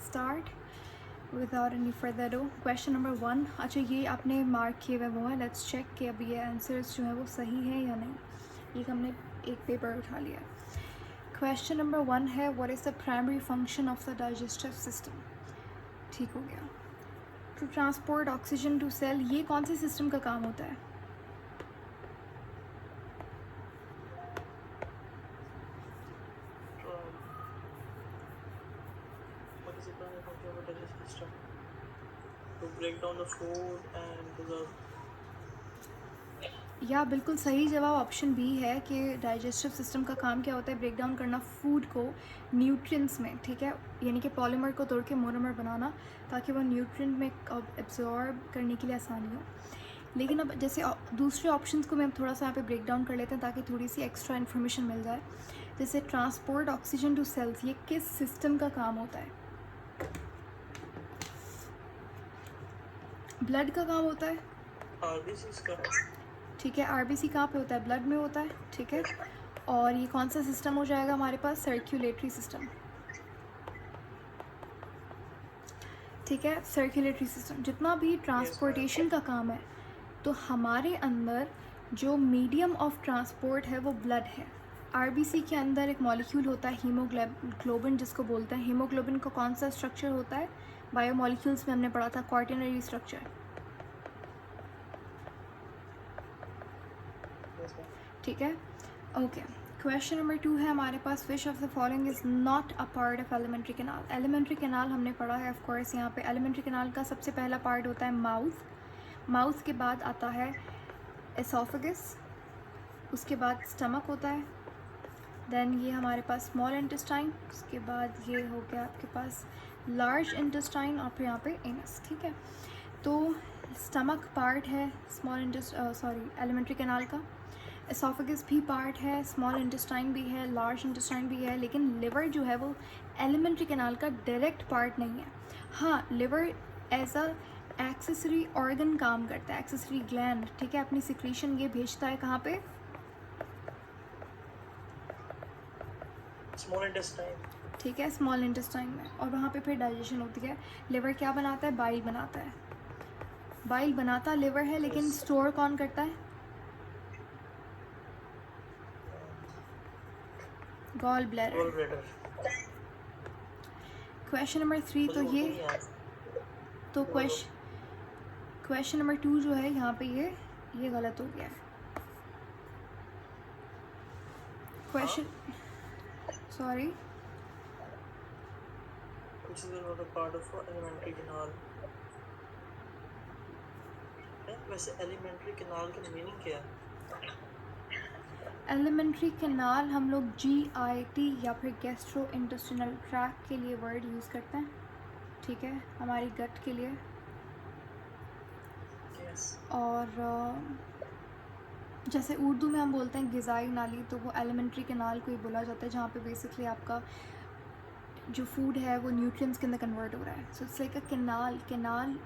start without any further ado. Question number 1. अच्छा ये आपने मार्क किए हुए वो हैं, लेट्स चेक कि अब ये आंसर्स जो हैं वो सही हैं या नहीं. एक हमने एक पेपर उठा लिया. क्वेश्चन नंबर 1 है what is the primary function of the digestive system. ठीक हो गया. To transport oxygen to cell, ये कौन से सिस्टम का काम होता है? To break down the food and the या बिल्कुल सही जवाब ऑप्शन बी है कि डाइजेस्टिव सिस्टम का काम क्या होता है? ब्रेक डाउन करना फूड को न्यूट्रिएंट्स में, ठीक है, यानी कि पॉलीमर को तोड़ के मोनोमर बनाना ताकि वो न्यूट्रिएंट में एब्जॉर्ब करने के लिए आसानी हो. लेकिन अब जैसे दूसरे ऑप्शंस को मैं थोड़ा सा यहाँ पे ब्रेक डाउन कर लेते हैं ताकि थोड़ी सी एक्स्ट्रा इन्फॉर्मेशन मिल जाए. जैसे ट्रांसपोर्ट ऑक्सीजन टू सेल्स, ये किस सिस्टम का काम होता है? ब्लड का काम होता है. RBCs का. ठीक है, आरबीसी कहाँ पे होता है? ब्लड में होता है. ठीक है, और ये कौन सा सिस्टम हो जाएगा हमारे पास? Circulatory system. ठीक है, सर्कुलेटरी सिस्टम. जितना भी ट्रांसपोर्टेशन का काम है तो हमारे अंदर जो मीडियम ऑफ ट्रांसपोर्ट है वो ब्लड है. आरबीसी के अंदर एक मॉलिक्यूल होता है हीमोग्लोबिन जिसको बोलते हैं. हीमोग्लोबिन का कौन सा स्ट्रक्चर होता है? बायोमॉलिक्यूल्स में हमने पढ़ा था, क्वार्टरनरी स्ट्रक्चर. ठीक है, ओके. क्वेश्चन नंबर 2 है हमारे पास which of the following is not a part of alimentary canal. Alimentary canal हमने पढ़ा है ऑफ कोर्स. यहाँ पे एलिमेंट्री कैनाल का सबसे पहला पार्ट होता है माउथ. माउथ के बाद आता है एसोफेगस, उसके बाद स्टमक होता है, देन ये हमारे पास स्मॉल इंटेस्टाइन, उसके बाद ये हो गया आपके पास लार्ज इंटेस्टाइन और फिर यहाँ पे एनस. ठीक है, तो स्टमक पार्ट है एलिमेंट्री कैनाल का. एसोफेगस भी पार्ट है, स्मॉल इंटेस्टाइन भी है, लार्ज इंटेस्टाइन भी है, लेकिन लिवर जो है वो एलिमेंट्री कैनाल का डायरेक्ट पार्ट नहीं है. हाँ, liver as a accessory organ काम करता है, एक्सेसरी ग्लैंड. ठीक है, अपनी सिक्रीशन ये भेजता है कहाँ पे? Small intestine. ठीक है, स्मॉल इंटेस्टाइन में, और वहाँ पे फिर डाइजेशन होती है. लिवर क्या बनाता है? बाइल बनाता है. बाइल बनाता लिवर है, लेकिन स्टोर कौन करता है? Gall bladder. क्वेश्चन नंबर 3 तो ये तो क्वेश्चन नंबर 2 जो है यहाँ पे ये गलत हो गया है. Question sorry which is another part of elementary canal. वैसे एलिमेंट्री कैनाल की मीनिंग क्या है? एलिमेंट्री कैनाल हम लोग GIT या फिर गैस्ट्रो इंटेस्टिनल ट्रैक्ट के लिए वर्ड यूज़ करते हैं. ठीक है, हमारी गट के लिए. yes. और जैसे उर्दू में हम बोलते हैं ग़िज़ाई नाली, तो वो एलिमेंट्री कैनाल को ही बोला जाता है जहाँ पे बेसिकली आपका जो फूड है वो न्यूट्रिएंट्स के अंदर कन्वर्ट हो रहा है. So it's like a canal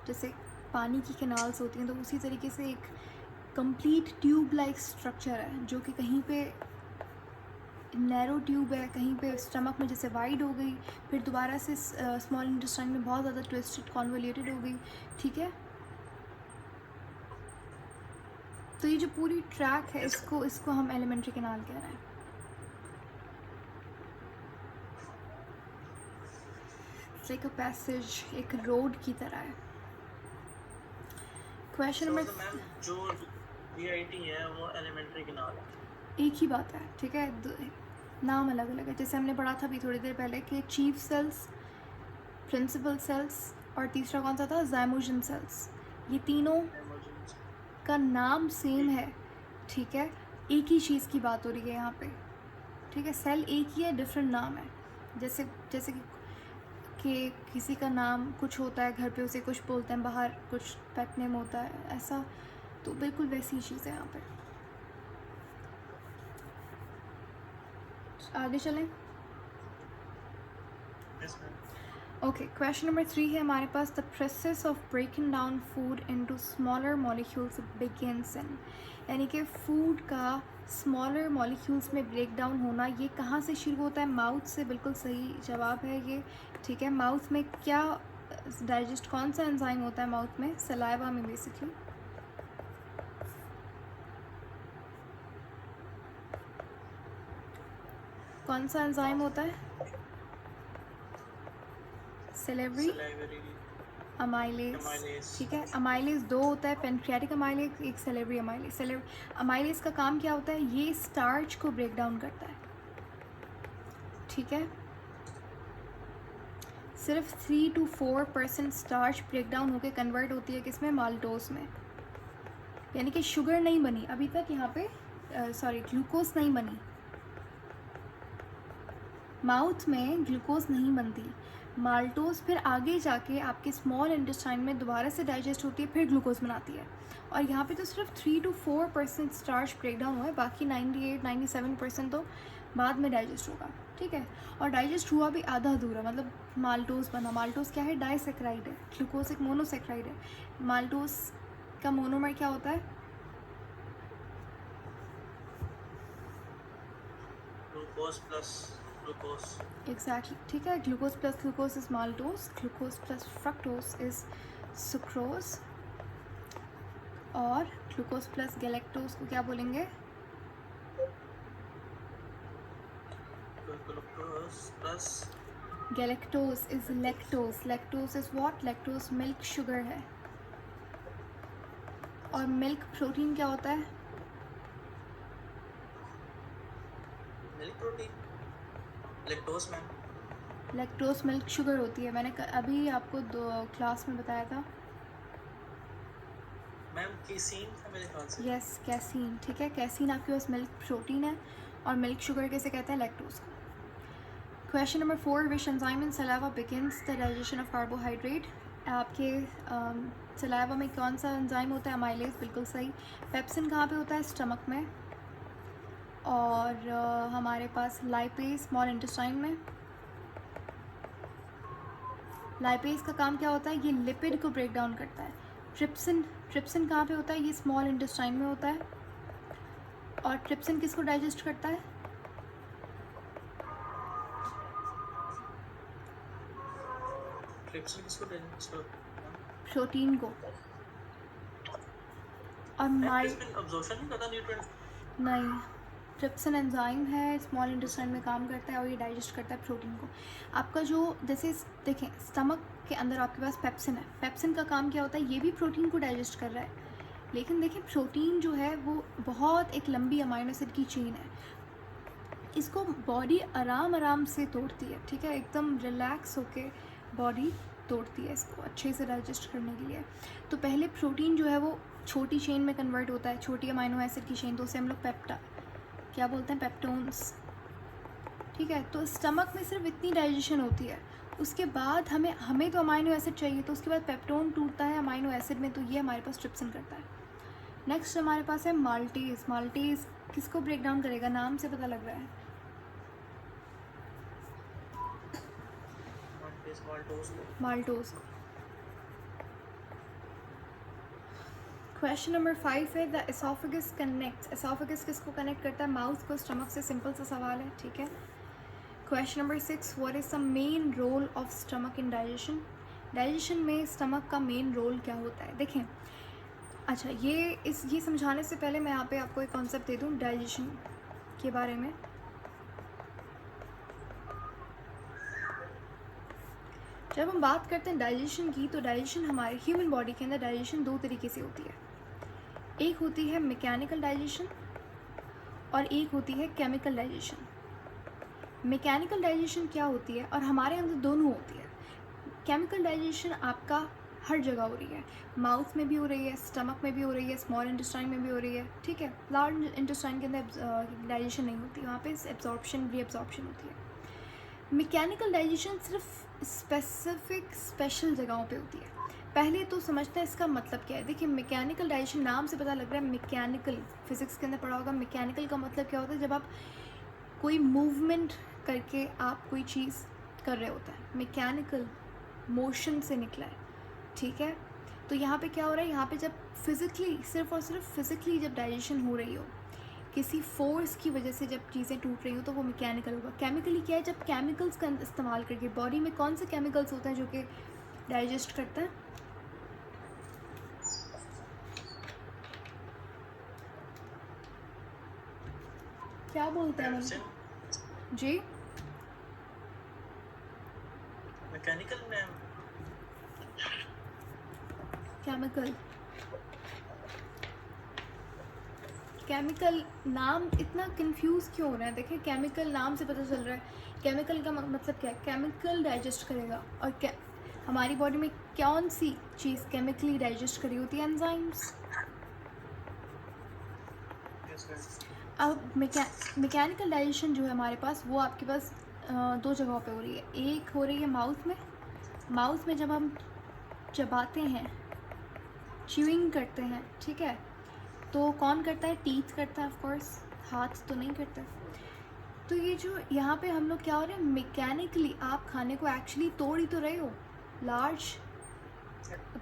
जैसे पानी की कैनाल्स होती हैं, तो उसी तरीके से एक कंप्लीट ट्यूब लाइक स्ट्रक्चर है जो कि कहीं पे नैरो ट्यूब है, कहीं पे स्टमक में जैसे वाइड हो गई, फिर दोबारा से स्मॉल इंटेस्टाइन में बहुत ज़्यादा ट्विस्टेड कॉन्वोल्यूटेड हो गई. ठीक है, तो ये जो पूरी ट्रैक है इसको हम एलिमेंट्री कैनाल कह रहे हैं. लाइक अ पैसेज, एक रोड की तरह है. क्वेश्चन नंबर जो GIT है वो एलिमेंट्री कैनाल है. एक ही बात है. ठीक है, नाम अलग अलग है. जैसे हमने पढ़ा था अभी थोड़ी देर पहले कि चीफ सेल्स, प्रिंसिपल सेल्स और तीसरा कौन सा था? ज़ाइमोजन सेल्स. ये तीनों का नाम सेम है. ठीक है, एक ही चीज़ की बात हो रही है यहाँ पे. ठीक है, सेल एक ही है, डिफरेंट नाम है. जैसे कि किसी का नाम कुछ होता है घर पे, उसे कुछ बोलते हैं, बाहर कुछ पेट नेम होता है, ऐसा. तो बिल्कुल वैसी चीज़ है यहाँ पे. आगे चलें. ओके, क्वेश्चन नंबर 3 है हमारे पास the process of breaking down food into smaller molecules begins in, यानी कि फूड का स्मॉलर मॉलिक्यूल्स में ब्रेक डाउन होना, ये कहाँ से शुरू होता है? माउथ से, बिल्कुल सही जवाब है ये। ठीक है, माउथ में क्या डाइजेस्ट, कौन सा एंजाइम होता है माउथ में? सलाइवा में बेसिकली। कौन सा एंजाइम होता है? Salivary amylase. ठीक है, अमाइलेज दो होता है, पेनक्रियाटिक अमाइलेज, एक सेलेवरी अमाइलेज। अमाइलेज का काम क्या होता है? ये स्टार्च को ब्रेक डाउन करता है। ठीक है, सिर्फ 3 to 4% स्टार्च ब्रेक डाउन होकर कन्वर्ट होती है किसमें? माल्टोस में। यानी कि शुगर नहीं बनी अभी तक यहाँ पे, ग्लूकोज नहीं बनी, माउथ में ग्लूकोज नहीं बनती। माल्टोस फिर आगे जाके आपके स्मॉल इंटेस्टाइन में दोबारा से डाइजेस्ट होती है, फिर ग्लूकोज बनाती है। और यहाँ पे तो सिर्फ 3 to 4% स्टार्च ब्रेक डाउन हुआ है, बाकी 98-97% तो बाद में डाइजेस्ट होगा। ठीक है, और डाइजेस्ट हुआ भी आधा अधूरा, मतलब माल्टोस बना। माल्टोस क्या है? डाइसेक्राइड है। ग्लूकोज एक मोनोसेक्राइड है। माल्टोस का मोनोमर क्या होता है? Glucose plus glucose. एग्जैक्टली। ठीक है, glucose plus glucose is maltose, glucose plus fructose is sucrose, और ग्लूकोज प्लस गैलेक्टोज को क्या बोलेंगे? Glucose plus galactose is lactose. Lactose is what? Lactose milk sugar है। और मिल्क प्रोटीन क्या होता है? Milk protein, lactose ma'am. Lactose milk sugar होती है। मैंने अभी आपको क्लास में बताया था। मैम केसीन था मेरे ख्याल से। Yes, casein. ठीक है, कैसीन आपके पास मिल्क प्रोटीन है, और मिल्क शुगर कैसे कहते हैं? लैक्टोज को। Question number 4, which enzyme in saliva begins the digestion of carbohydrate? आपके सलाइवा में कौन सा एंजाइम होता है? अमाइलेज, बिल्कुल सही। पेप्सिन कहाँ पे होता है? स्टमक में। और हमारे पास लाइपेज स्मॉल इंटेस्टाइन में। लाइपेज का काम क्या होता है? ये लिपिड को ब्रेक डाउन करता है। ट्रिप्सिन कहाँ पे होता है? ये स्मॉल इंटेस्टाइन में होता है। और ट्रिप्सिन किसको डाइजेस्ट करता है? ट्रिप्सिन किसको डाइजेस्ट करता है? प्रोटीन को। और ट्रिप्सिन अब्जॉर्प्शन नहीं करता न्यूट्रिएंट्स? नहीं, ट्रिप्सिन एंजाइम है, स्मॉल इंटेस्टाइन में काम करता है, और ये डाइजेस्ट करता है प्रोटीन को। आपका जो, जैसे देखें, स्टमक के अंदर आपके पास पेप्सिन है। पेप्सिन का काम क्या होता है? ये भी प्रोटीन को डाइजेस्ट कर रहा है। लेकिन देखिए, प्रोटीन जो है वो बहुत एक लंबी अमाइनो एसिड की चेन है। इसको बॉडी आराम से तोड़ती है। ठीक है, एकदम रिलैक्स होके बॉडी तोड़ती है इसको अच्छे से डाइजेस्ट करने के लिए। तो पहले प्रोटीन जो है वो छोटी चेन में कन्वर्ट होता है, छोटी अमाइनो एसिड की चेन, तो उसे हम लोग क्या बोलते हैं? पेप्टोन्स। ठीक है, तो स्टमक में सिर्फ इतनी डाइजेशन होती है। उसके बाद हमें तो अमाइनो एसिड चाहिए, तो उसके बाद पेप्टोन टूटता है अमाइनो एसिड में, तो ये हमारे पास ट्रिप्सिन करता है। नेक्स्ट हमारे पास है माल्टेज। माल्टेज किसको ब्रेक डाउन करेगा? नाम से पता लग रहा है। माल्टोज को। क्वेश्चन नंबर 5 है, द एसोफेगस कनेक्ट्स। एसोफेगस किसको कनेक्ट करता है? माउथ को स्टमक से। सिंपल सा सवाल है। ठीक है, question number 6, what is the main role of stomach in digestion? Digestion में स्टमक का मेन रोल क्या होता है? देखें, अच्छा, ये समझाने से पहले मैं यहाँ पे आपको एक कॉन्सेप्ट दे दूँ डाइजेशन के बारे में। जब हम बात करते हैं डाइजेशन की, तो डाइजेशन हमारे ह्यूमन बॉडी के अंदर डाइजेशन दो तरीके से होती है। एक होती है मैकेनिकल डाइजेशन, और एक होती है केमिकल डाइजेशन। मैकेनिकल डाइजेशन क्या होती है? और हमारे अंदर दोनों होती है। केमिकल डाइजेशन आपका हर जगह हो रही है, माउथ में भी हो रही है, स्टमक में भी हो रही है, स्मॉल इंटेस्टाइन में भी हो रही है। ठीक है, लार्ज इंटेस्टाइन के अंदर डाइजेशन नहीं होती, वहाँ पे एब्जॉर्प्शन रीअब्जॉर्प्शन होती है। मैकेनिकल डाइजेशन सिर्फ स्पेशल जगहों पे होती है। पहले तो समझते हैं इसका मतलब क्या है। देखिए, मैकेनिकल डाइजेशन नाम से पता लग रहा है मैकेनिकल, फिजिक्स के अंदर पढ़ा होगा। मैकेनिकल का मतलब क्या होता है? जब आप कोई मूवमेंट करके आप कोई चीज़ कर रहे होते हैं, मैकेनिकल मोशन से निकला है। ठीक है, तो यहाँ पे क्या हो रहा है? यहाँ पे जब फिज़िकली, सिर्फ और सिर्फ फिज़िकली जब डाइजेशन हो रही हो, किसी फोर्स की वजह से जब चीज़ें टूट रही हो तो वो मैकेनिकल होगा। केमिकली क्या है, जब केमिकल्स का इस्तेमाल करके बॉडी में कौन से केमिकल्स होते हैं जो कि डाइजेस्ट करते हैं? क्या बोलते हैं मेडिसिन मतलब? जी, मैकेनिकल मैम। केमिकल। केमिकल नाम इतना कंफ्यूज क्यों हो रहा है? देखिए केमिकल नाम से पता चल रहा है केमिकल का मतलब क्या है। केमिकल डाइजेस्ट करेगा, और क्या हमारी बॉडी में कौन सी चीज़ केमिकली डाइजेस्ट करी होती है? एंजाइम्स। Yes ma'am. अब मैकेनिकल डाइजेशन जो है हमारे पास, वो आपके पास दो जगहों पे हो रही है। एक हो रही है माउथ में। माउथ में जब हम चबाते हैं, च्यूइंग करते हैं, ठीक है, तो कौन करता है? टीथ करता है ऑफ कोर्स, हाथ तो नहीं करता। तो ये जो यहाँ पे हम लोग क्या हो रहे हैं, मैकेनिकली आप खाने को एक्चुअली तोड़ ही तो रहे हो। लार्ज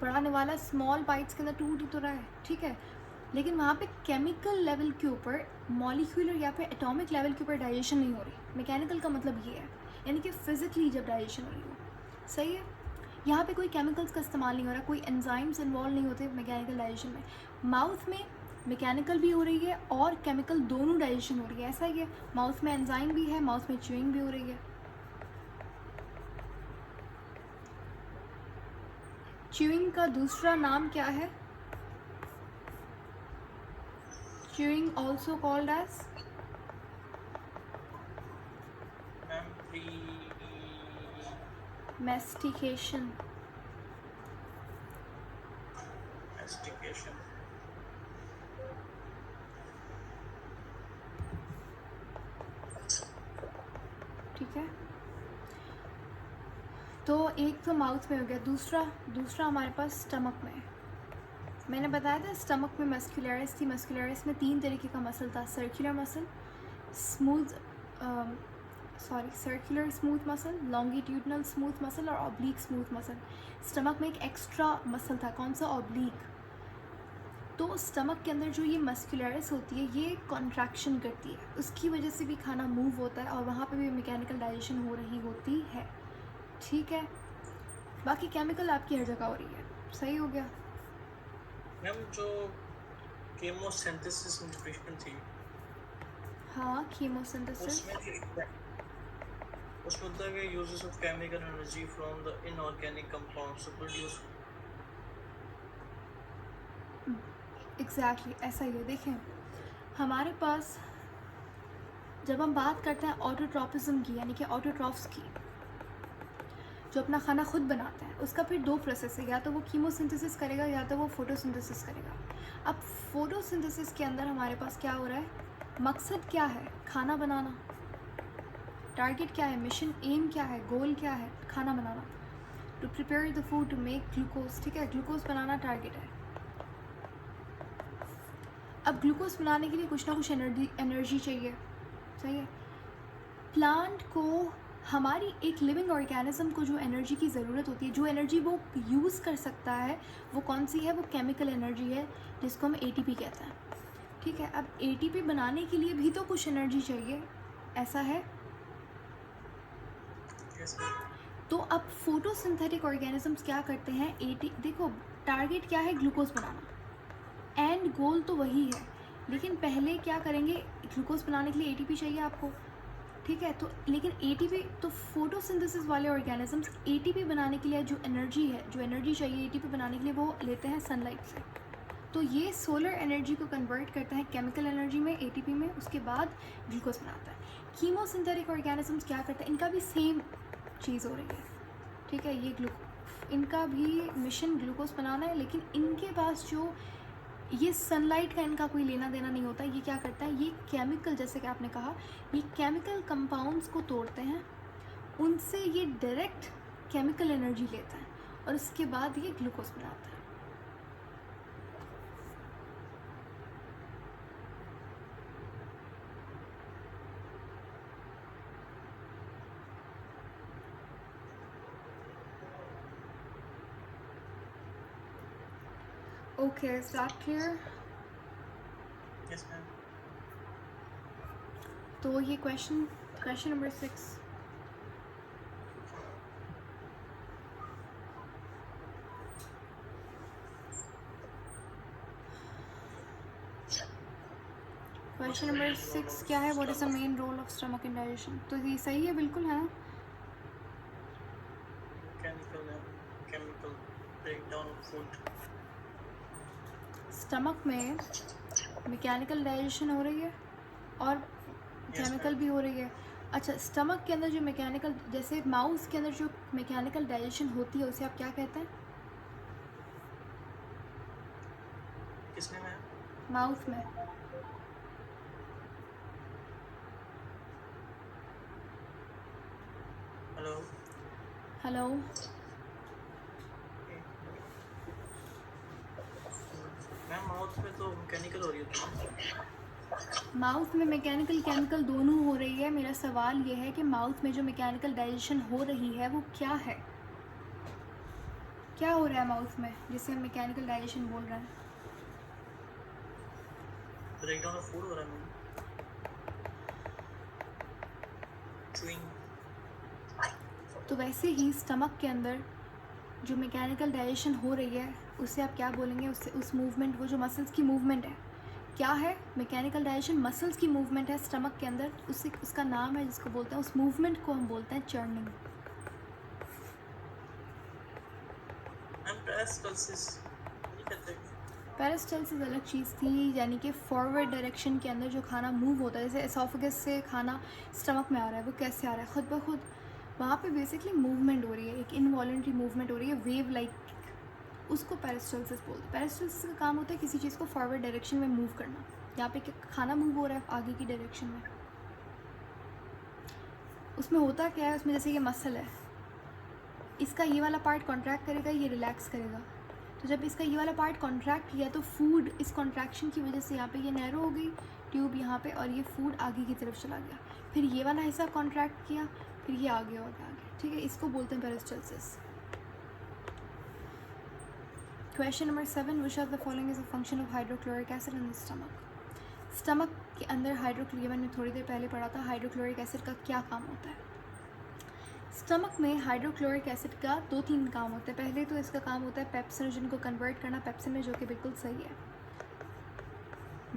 बढ़ाने वाला स्मॉल बाइट्स के अंदर टूट ही तो रहा है, ठीक है, लेकिन वहाँ पे केमिकल लेवल के ऊपर, मॉलिक्यूलर या फिर एटॉमिक लेवल के ऊपर डाइजेशन नहीं हो रही। मैकेनिकल का मतलब ये है, यानी कि फिजिकली जब डाइजेशन हो रही हो। सही है, यहाँ पे कोई केमिकल्स का इस्तेमाल नहीं हो रहा, कोई एंजाइम्स इन्वॉल्व नहीं होते मैकेनिकल डाइजेशन में। माउथ में मैकेनिकल भी हो रही है और केमिकल दोनों डाइजेशन हो रही है। ऐसा ही है, माउथ में एंजाइम भी है, माउथ में च्यूइंग भी हो रही है। च्यूइंग का दूसरा नाम क्या है? Chewing also called as ma'am pre mastication. एस्टिकेशन। ठीक है, तो एक तो माउथ में हो गया, दूसरा दूसरा हमारे पास स्टमक में है। मैंने बताया था स्टमक में मस्कुलरिस थी। मस्कुलरिस में 3 तरीके का मसल था, circular muscle, smooth circular smooth muscle, longitudinal smooth muscle और ऑब्लिक स्मूथ मसल। स्टमक में एक एक्स्ट्रा मसल था, कौन सा? ऑब्लिक। तो स्टमक के अंदर जो ये मस्कुलरिस होती है, ये कॉन्ट्रैक्शन करती है, उसकी वजह से भी खाना मूव होता है और वहाँ पे भी मैकेनिकल डाइजेशन हो रही होती है, ठीक है। बाकी केमिकल आपकी हर जगह हो रही है। सही हो गया। मैम जो केमोसिंथेसिस न्यूट्रिशन थी, हाँ, कीमोसिंथेसिस। उसमें होता है कि uses of chemical energy from the inorganic compounds to produce. Exactly ऐसा ही है। देखें, हमारे पास जब हम बात करते हैं ऑटोट्रॉपिज्म की, यानी कि ऑटोट्रॉफ्स की, जो अपना खाना खुद बनाते हैं, उसका फिर 2 प्रोसेस है, या तो वो कीमोसिंथेसिस करेगा या तो वो फोटोसिंथेसिस करेगा। अब फोटोसिंथेसिस के अंदर हमारे पास क्या हो रहा है? मकसद क्या है? खाना बनाना। टारगेट क्या है? मिशन एम क्या है? गोल क्या है? खाना बनाना। To prepare the food to make glucose, ठीक है, ग्लूकोज बनाना टारगेट है। अब ग्लूकोज बनाने के लिए कुछ ना कुछ एनर्जी चाहिए, सही है। प्लांट को, हमारी एक लिविंग ऑर्गेनिज्म को जो एनर्जी की ज़रूरत होती है, जो एनर्जी वो यूज़ कर सकता है, वो कौन सी है? वो केमिकल एनर्जी है, जिसको हम एटीपी कहते हैं, ठीक है। अब एटीपी बनाने के लिए भी तो कुछ एनर्जी चाहिए, ऐसा है। यस। तो अब फोटोसिंथेटिक ऑर्गेनिजम्स क्या करते हैं? देखो, टारगेट क्या है? ग्लूकोज बनाना, एंड गोल तो वही है, लेकिन पहले क्या करेंगे? ग्लूकोज बनाने के लिए एटीपी चाहिए आपको, ठीक है। तो लेकिन एटीपी, तो फोटोसिंथेसिस वाले ऑर्गेनिजम्स एटीपी बनाने के लिए जो एनर्जी है, जो एनर्जी चाहिए एटीपी बनाने के लिए, वो लेते हैं सनलाइट से। तो ये सोलर एनर्जी को कन्वर्ट करता है केमिकल एनर्जी में, एटीपी में, उसके बाद ग्लूकोज बनाता है। कीमोसिंथेटिक ऑर्गेनिजम्स क्या करते हैं? इनका भी सेम चीज़ हो रही है, ठीक है। ये इनका भी मिशन ग्लूकोज बनाना है, लेकिन इनके पास जो ये सनलाइट का इनका कोई लेना देना नहीं होता। ये क्या करता है? ये केमिकल, जैसे कि आपने कहा, ये केमिकल कंपाउंड्स को तोड़ते हैं, उनसे ये डायरेक्ट केमिकल एनर्जी लेता है और उसके बाद ये ग्लूकोज बनाता है। Okay, is that clear? Yes ma'am. तो ये क्वेश्चन नंबर 6। क्वेश्चन नंबर 6 क्या है? What is the main role of stomach in digestion? तो ये सही है, बिल्कुल है ना? Mechanical and chemical breakdown of food. Stomach में मैकेनिकल डाइजेशन हो रही है और Yes, केमिकल ma'am. भी हो रही है। अच्छा, स्टमक के अंदर जो मैकेनिकल, जैसे माउस के अंदर जो मैकेनिकल डाइजेशन होती है उसे आप क्या कहते हैं? किसने मैम? माउथ में। हेलो. हेलो। मैम माउथ में तो मैकेनिकल हो रही होती है. माउथ में मैकेनिकल केमिकल दोनों हो रही है। मेरा सवाल ये है कि माउथ में जो मैकेनिकल डाइजेशन हो रही है वो क्या है? क्या हो रहा है माउथ में जिसे हम मैकेनिकल डाइजेशन बोल रहे हैं? ब्रेकडाउन ऑफ फूड हो रहा है मैम. Chewing. तो वैसे ही स्टमक के अंदर जो मैकेनिकल डाइजेशन हो रही है उसे आप क्या बोलेंगे? उससे उस मूवमेंट, वो जो मसल्स की मूवमेंट है, क्या है? मैकेनिकल डाइजेशन मसल्स की मूवमेंट है स्टमक के अंदर, उससे उसका नाम है जिसको बोलते हैं, उस मूवमेंट को हम बोलते हैं चर्निंग। मैम पेरिस्टाल्सिस नहीं कहते. पेरिस्टाल्सिस अलग चीज़ थी, यानी कि फॉरवर्ड डायरेक्शन के अंदर जो खाना मूव होता है, जैसे एसोफेगस से खाना स्टमक में आ रहा है, वो कैसे आ रहा है? खुद ब खुद वहाँ पे बेसिकली मूवमेंट हो रही है, एक इनवॉलेंट्री मूवमेंट हो रही है, वेव लाइक, उसको पेरिस्टाल्सिस बोलते हैं। पेरिस्टाल्सिस का काम होता है किसी चीज़ को फॉरवर्ड डायरेक्शन में मूव करना। यहाँ पे खाना मूव हो रहा है आगे की डायरेक्शन में, उसमें होता क्या है? उसमें जैसे ये मसल है, इसका ये वाला पार्ट कॉन्ट्रैक्ट करेगा, ये रिलैक्स करेगा। तो जब इसका ये वाला पार्ट कॉन्ट्रैक्ट किया तो फूड इस कॉन्ट्रैक्शन की वजह से यहाँ पे ये नैरो हो गई ट्यूब यहाँ पे, और ये फूड आगे की तरफ चला गया। फिर ये वाला हिस्सा कॉन्ट्रैक्ट किया, फिर ये आगे और आगे, ठीक है? इसको बोलते हैं peristalsis. Question number 7, which of the following is a function of hydrochloric acid in the stomach? Stomach के अंदर हाइड्रोक्लोरिक, मैंने थोड़ी देर पहले पढ़ा था, हाइड्रोक्लोरिक एसिड का क्या काम होता है? स्टमक में हाइड्रोक्लोरिक एसिड का 2-3 काम होते हैं। पहले तो इसका काम होता है पेप्सिनोजन को कन्वर्ट करना पेप्सिन में, जो कि बिल्कुल सही है।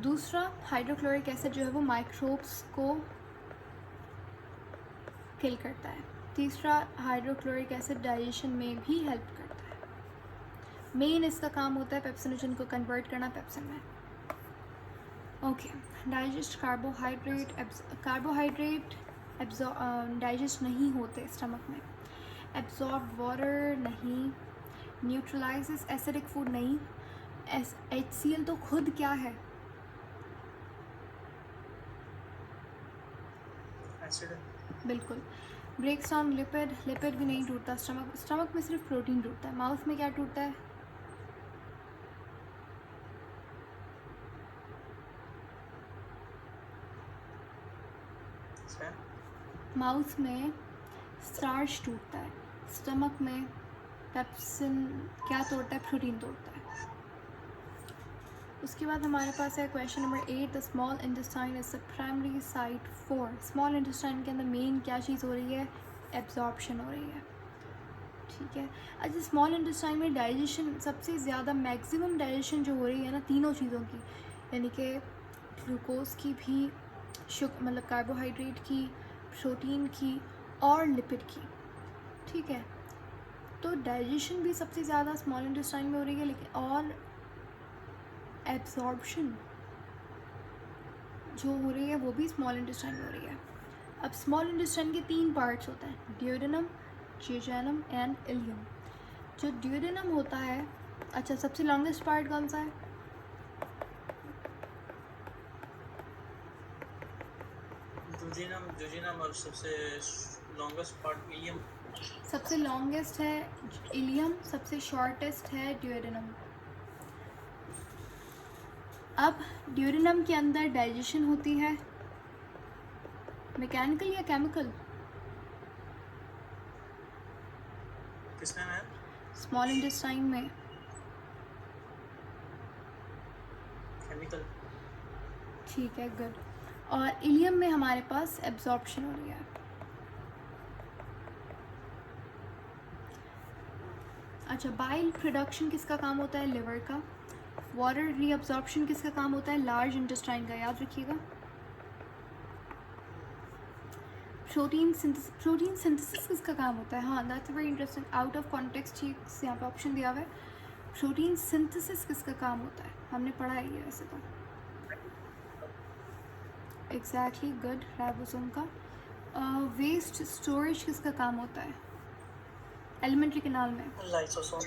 दूसरा, हाइड्रोक्लोरिक एसिड जो है वो माइक्रोब्स को किल करता है। तीसरा, हाइड्रोक्लोरिक एसिड डाइजेशन में भी हेल्प करता है। मेन इसका काम होता है पेप्सिनोजन को कन्वर्ट करना पेप्सिन में। ओके, डाइजेस्ट कार्बोहाइड्रेट डाइजेस्ट नहीं होते स्टमक में। एब्जॉर्ब वाटर नहीं। न्यूट्रलाइजेस एसिडिक फूड नहीं। HCl तो खुद क्या है? एसिड. बिल्कुल। ब्रेक्स डाउन लिपिड भी नहीं टूटता स्टमक में सिर्फ प्रोटीन टूटता है। माउथ में क्या टूटता है? माउथ में स्टार्च टूटता है, स्टमक में पेप्सिन क्या तोड़ता है? प्रोटीन तोड़ता है। उसके बाद हमारे पास है question number 8, the small intestine is the primary site for. Small intestine के अंदर मेन क्या चीज़ हो रही है? एब्जॉर्प्शन हो रही है, ठीक है? अच्छा, स्मॉल इंटेस्टाइन में डाइजेशन सबसे ज़्यादा, मैक्सिमम डाइजेशन जो हो रही है ना, तीनों चीज़ों की, यानी कि ग्लूकोज की भी, मतलब कार्बोहाइड्रेट की, प्रोटीन की और लिपिड की, ठीक है? तो डाइजेशन भी सबसे ज़्यादा स्मॉल इंटेस्टाइन में हो रही है, लेकिन और एब्जॉर्प्शन जो हो रही है वो भी स्मॉल इंटेस्टाइन में हो रही है। अब स्मॉल इंटेस्टाइन के 3 पार्ट्स होते हैं, ड्यूडेनम, जेजुनम एंड इलियम। जो ड्यूडेनम होता है, अच्छा सबसे लॉन्गेस्ट पार्ट कौन सा है? जोजिनम और सबसे लॉन्गेस्ट पार्ट इलियम. सबसे लॉन्गेस्ट है इलियम, सबसे शॉर्टेस्ट है ड्यूडेनम। अब ड्यूडेनम के अंदर डाइजेशन होती है मैकेनिकल या केमिकल? किसमें मैम? स्मॉल इंटेस्टाइन में। केमिकल. ठीक है, गुड। और इलियम में हमारे पास एब्जॉर्प्शन हो रही है। अच्छा, बाइल प्रोडक्शन किसका काम होता है? लिवर का। वाटर रीअब्जॉर्प्शन किसका काम होता है? लार्ज इंटेस्टाइन का, याद रखिएगा। प्रोटीन सिंथेसिस किसका काम होता है? हाँ, that's very interesting, out of context चीज यहाँ पे ऑप्शन दिया हुआ है। प्रोटीन सिंथेसिस किसका काम होता है? हमने पढ़ा है ये वैसे तो। एग्जैक्टली, गुड, राइबोसोम का। वेस्ट स्टोरेज किसका काम होता है एलिमेंट्री कैनाल में? लाइसोसोम।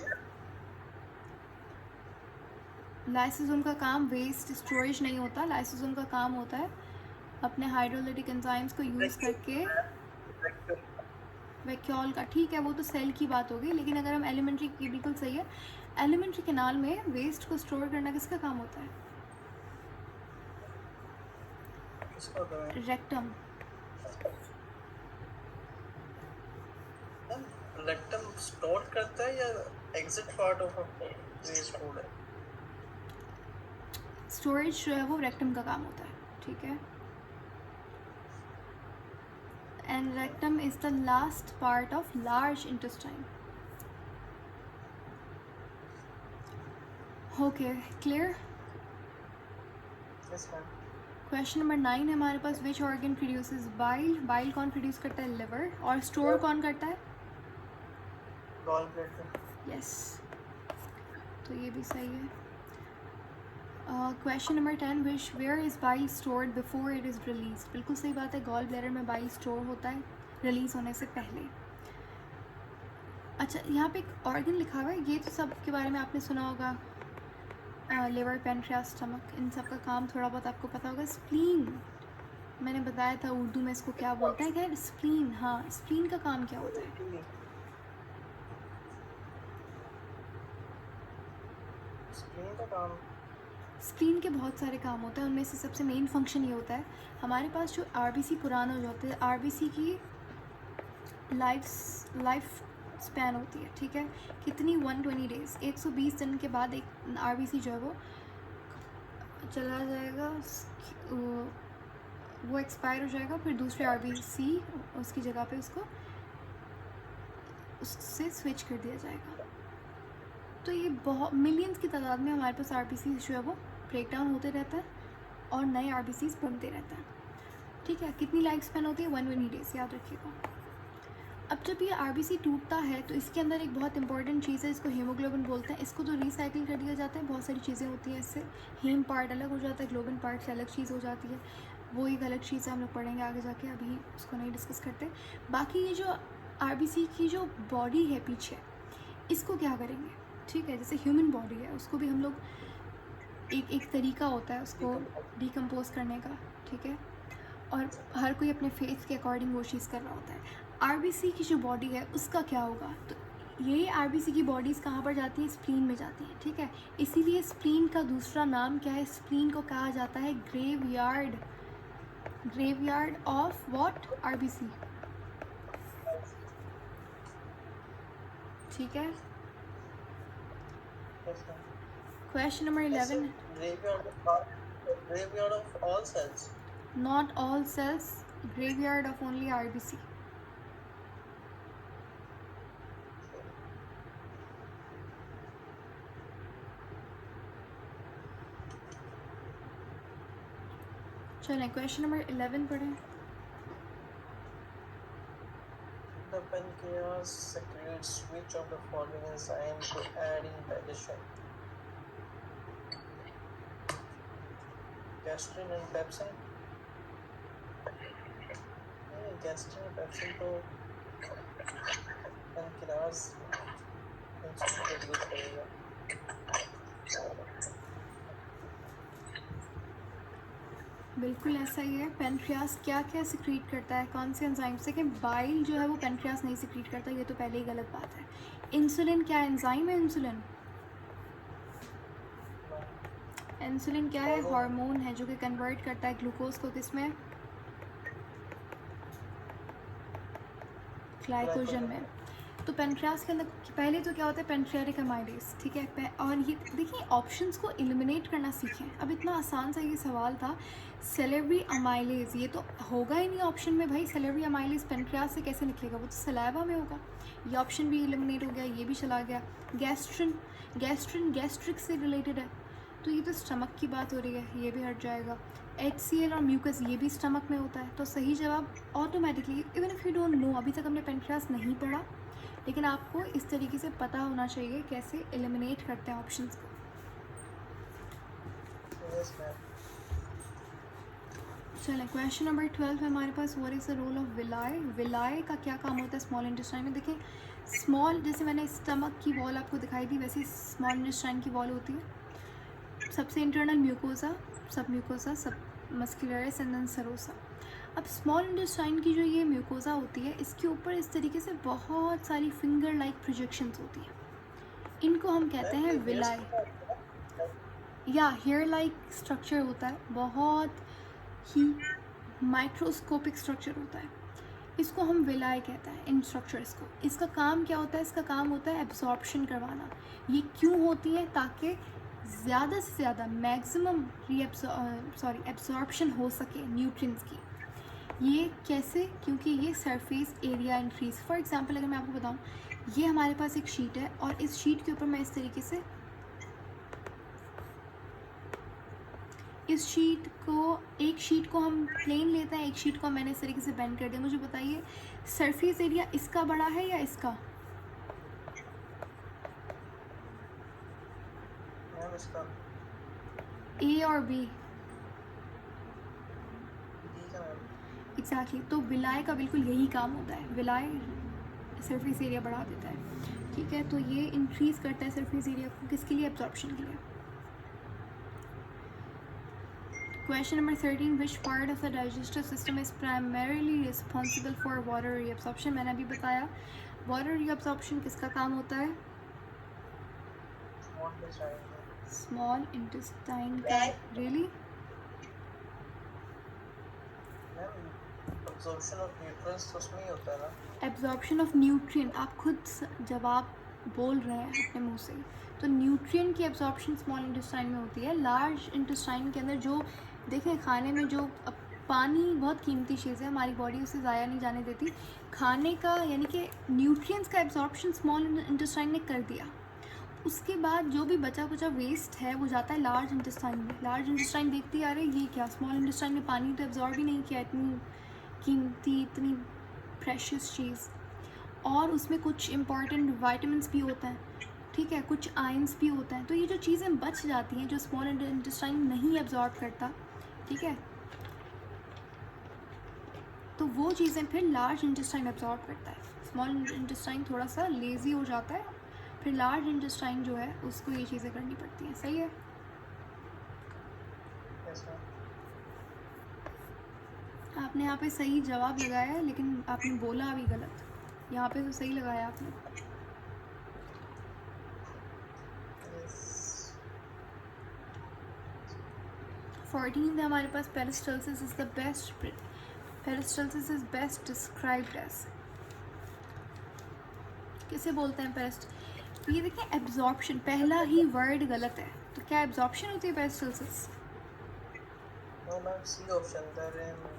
लाइसोसोम का काम वेस्ट स्टोरेज नहीं होता। लाइसोसोम का काम होता है अपने हाइड्रोलाइटिक एंजाइम्स को यूज़ करके वैक्यूल का। ठीक है, वो तो सेल की बात होगी, लेकिन अगर हम एलिमेंट्री की, बिल्कुल सही है, एलिमेंट्री कैनाल में वेस्ट को स्टोर करना किसका काम होता है? रेक्टम। रेक्टम स्टोर करता है या exit part of waste food है? स्टोरेज जो है वो रेक्टम का काम होता है, ठीक है। And rectum is the last part of large intestine. Okay, clear. Yes ma'am. Question number 9 है हमारे पास, which organ produces bile? Bile कौन प्रोड्यूस करता है? लिवर। और स्टोर कौन करता है? Gall bladder. यस, तो ये भी सही है। Question number 10, which where is bile stored before it is release? बिल्कुल सही बात है, गॉल ब्लैडर में बाइल स्टोर होता है रिलीज़ होने से पहले। अच्छा, यहाँ पे एक ऑर्गन लिखा हुआ है, ये तो सब के बारे में आपने सुना होगा, लिवर, पेनक्रियास, स्टमक, इन सब का काम थोड़ा बहुत आपको पता होगा। स्प्लीन, मैंने बताया था उर्दू में इसको क्या बोलते हैं, क्या? स्प्लीन। हाँ, स्प्लीन का काम क्या होता है? स्प्लीन का काम, स्प्लीन के बहुत सारे काम होते हैं, उनमें से सबसे मेन फंक्शन ये होता है, हमारे पास जो आरबीसी पुराना हो जाते हैं, आरबीसी की लाइफ स्पैन होती है, ठीक है, कितनी? 120 डेज़, 120 दिन के बाद एक आरबीसी जो है वो चला जाएगा, वो एक्सपायर हो जाएगा, फिर दूसरे आरबीसी उसकी जगह पे उससे स्विच कर दिया जाएगा। तो ये बहुत मिलियंस की तादाद में हमारे पास आरबीसी जो है वो ब्रेक डाउन होते रहता है और नए आरबीसीज बनते रहता है, ठीक है। कितनी लाइफ स्पैन होती है? 120 डेज़, याद रखिएगा। अब जब ये आरबीसी टूटता है तो इसके अंदर एक बहुत इंपॉर्टेंट चीज़ है, इसको हीमोग्लोबिन बोलते हैं। इसको तो रिसाइकिल कर दिया जाता है, बहुत सारी चीज़ें होती हैं इससे। हीम पार्ट अलग हो जाता है, ग्लोबिन पार्ट से अलग चीज़ हो जाती है, वो एक अलग चीज़ है, हम लोग पढ़ेंगे आगे जाके, अभी उसको नहीं डिस्कस करते। बाकी ये जो आरबीसी की जो बॉडी है पीछे, इसको क्या करेंगे, ठीक है, जैसे ह्यूमन बॉडी है, उसको भी हम लोग एक तरीका होता है उसको डिकम्पोज करने का, ठीक है, और हर कोई अपने फेथ के अकॉर्डिंग वो चीज़ कर रहा होता है। आरबीसी की जो बॉडी है उसका क्या होगा? तो ये आरबीसी की बॉडीज़ कहाँ पर जाती है? स्प्लीन में जाती है, ठीक है। इसीलिए स्प्लीन का दूसरा नाम क्या है? स्प्लीन को कहा जाता है graveyard. Graveyard of what? RBC, ठीक है। Question number 11, graveyard of all cells. Not all cells, graveyard of only RBC. चलें क्वेश्चन नंबर 11 पढ़ें। The pancreas secretes which of the following enzyme to aid in digestion? Gastrin and pepsin? Gastrin और pepsin तो pancreas insulin produce करेगा। बिल्कुल ऐसा ही है। Pancreas क्या क्या सिक्रीट करता है, कौन से एंजाइम से? कि बाइल जो है वो पेनक्रियास नहीं सिक्रीट करता, ये तो पहले ही गलत बात है। इंसुलिन क्या एंजाइम है? इंसुलिन क्या है? हार्मोन है जो कि कन्वर्ट करता है ग्लूकोज को किस में? ग्लाइकोजन में। तो पेनक्रियास के अंदर पहले तो क्या होता है, पेनक्रियाटिक अमाइलेज, ठीक है। और ये देखिए ऑप्शंस को एलिमिनेट करना सीखें। अब इतना आसान सा ये सवाल था, सेलेब्री अमाइलेज, ये तो होगा ही नहीं ऑप्शन में भाई। सेलेब्री अमाइलेज पेनक्रियास से कैसे निकलेगा, वो तो सलाइवा में होगा। ये ऑप्शन भी एलिमिनेट हो गया, ये भी चला गया। गैस्ट्रिन, गैस्ट्रिन गैस्ट्रिक से रिलेटेड है, तो ये तो स्टमक की बात हो रही है, ये भी हट जाएगा। HCl और म्यूकस, ये भी स्टमक में होता है। तो सही जवाब automatically, even if you don't know, अभी तक हमने पेनक्रियास नहीं पढ़ा, लेकिन आपको इस तरीके से पता होना चाहिए कैसे एलिमिनेट करते हैं ऑप्शंस को। Yes ma'am. चलें, क्वेश्चन नंबर 12 है हमारे पास, what is the role of villi. Villi का क्या काम होता है स्मॉल इंटेस्टाइन में। देखें स्मॉल, जैसे मैंने स्टमक की वॉल आपको दिखाई थी, वैसे स्मॉल इंटेस्टाइन की वॉल होती है। सबसे इंटरनल म्यूकोसा, सब म्यूकोसा, सब मस्कुलरिस एंड देन सरोसा। अब स्मॉल इंटेस्टाइन की जो ये म्यूकोसा होती है, इसके ऊपर इस तरीके से बहुत सारी फिंगर लाइक प्रोजेक्शंस होती हैं, इनको हम कहते हैं विलाय, या हेयर लाइक स्ट्रक्चर होता है, बहुत ही माइक्रोस्कोपिक स्ट्रक्चर होता है, इसको हम विलाय कहते हैं इन स्ट्रक्चर्स को। इसका काम क्या होता है, इसका काम होता है एब्जॉर्प्शन करवाना। ये क्यों होती है, ताकि ज़्यादा से ज़्यादा मैक्सिमम एब्जॉर्प्शन हो सके न्यूट्रिएंट्स की। ये कैसे, क्योंकि ये surface area increase. For example अगर मैं आपको बताऊं, ये हमारे पास एक शीट है और इस शीट के ऊपर मैं इस तरीके से इस शीट को, एक शीट को हम प्लेन लेते हैं, एक शीट को मैंने इस तरीके से बेंड कर दिया। मुझे बताइए सरफेस एरिया इसका बड़ा है या इसका? मैम इसका ए और बी? ठीक है मैम। एग्जैक्टली, तो विलाय का बिल्कुल यही काम होता है, विलाय सरफेस एरिया बढ़ा देता है, ठीक है। तो ये इंक्रीज़ करता है सरफेस एरिया को, किसके लिए, एब्जॉर्प्शन के लिए। Question number 13, which part of the digestive system is primarily responsible for water reabsorption. मैंने अभी बताया वाटर रीअब्सॉर्प्शन किसका काम होता है, स्मॉल इंटेस्टाइन का। रियली? एब्जॉर्प्शन ऑफ न्यूट्रिएंट्स तो उसमें ही होता है ना। एब्जॉर्प्शन ऑफ न्यूट्रिएंट, आप खुद जवाब बोल रहे हैं अपने मुंह से, तो न्यूट्रिएंट की एब्जॉर्प्शन स्मॉल इंटेस्टाइन में होती है। लार्ज इंटेस्टाइन के अंदर जो, देखें खाने में जो पानी बहुत कीमती चीज़ है, हमारी बॉडी उसे ज़ाया नहीं जाने देती। खाने का यानी कि न्यूट्रिएंट्स का एब्जॉर्प्शन स्मॉल इंटेस्टाइन ने कर दिया, उसके बाद जो भी बचा कुचा वेस्ट है वो जाता है लार्ज इंटेस्टाइन में। लार्ज इंटेस्टाइन देखती आ रही ये क्या, स्मॉल इंटेस्टाइन में पानी तो एब्जॉर्ब ही नहीं किया, इतनी कीमती, इतनी प्रेशियस चीज़, और उसमें कुछ इंपॉर्टेंट वाइटामिन्स भी होते हैं, ठीक है, कुछ आयंस भी होते हैं। तो ये जो चीज़ें बच जाती हैं जो स्मॉल इंटेस्टाइन नहीं एब्जॉर्ब करता, ठीक है, तो वो चीज़ें फिर लार्ज इंटेस्टाइन एब्जॉर्ब करता है। स्मॉल इंटेस्टाइन थोड़ा सा लेज़ी हो जाता है, फिर लार्ज इंटेस्टाइन जो है उसको ये चीज़ें करनी पड़ती हैं। सही है? Yes ma'am. आपने यहाँ पे सही जवाब लगाया है, लेकिन आपने बोला अभी गलत। यहाँ पे तो सही लगाया आपने। यस 14 है हमारे पास, peristalsis is the best, peristalsis is best described as, किसे बोलते हैं पेरिस्ट। ये देखिए एब्जॉर्प्शन, पहला ही वर्ड गलत है, तो क्या एब्जॉर्प्शन होती है peristalsis? No ma'am, C option there in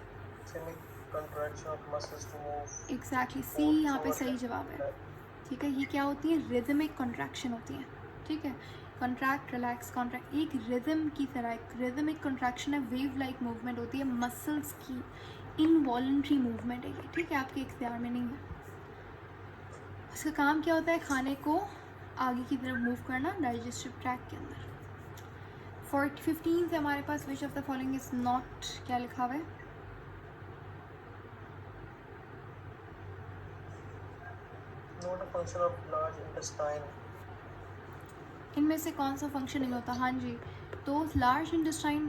rhythmic contraction of muscles to move exactly, C यहाँ पे सही जवाब है, ठीक है। ये क्या होती है, रिदमिक कॉन्ट्रैक्शन होती है, ठीक है। कॉन्ट्रैक्ट, रिलैक्स, कॉन्ट्रैक्ट, एक रिदम की तरह, एक रिदमिक कॉन्ट्रैक्शन है, वेव लाइक मूवमेंट होती है, मसल्स की इनवॉलंटरी मूवमेंट है ये, ठीक है, आपके इख्तियार में नहीं है। इसका काम क्या होता है, खाने को आगे की तरफ मूव करना डाइजेस्टिव ट्रैक्ट के अंदर। 15 से हमारे पास, which of the following is not, क्या लिखा हुआ है, not a function of large intestine। इनमें से कौन सा फंक्शन नहीं होता? हाँ जी, तो लार्ज इंटेस्टाइन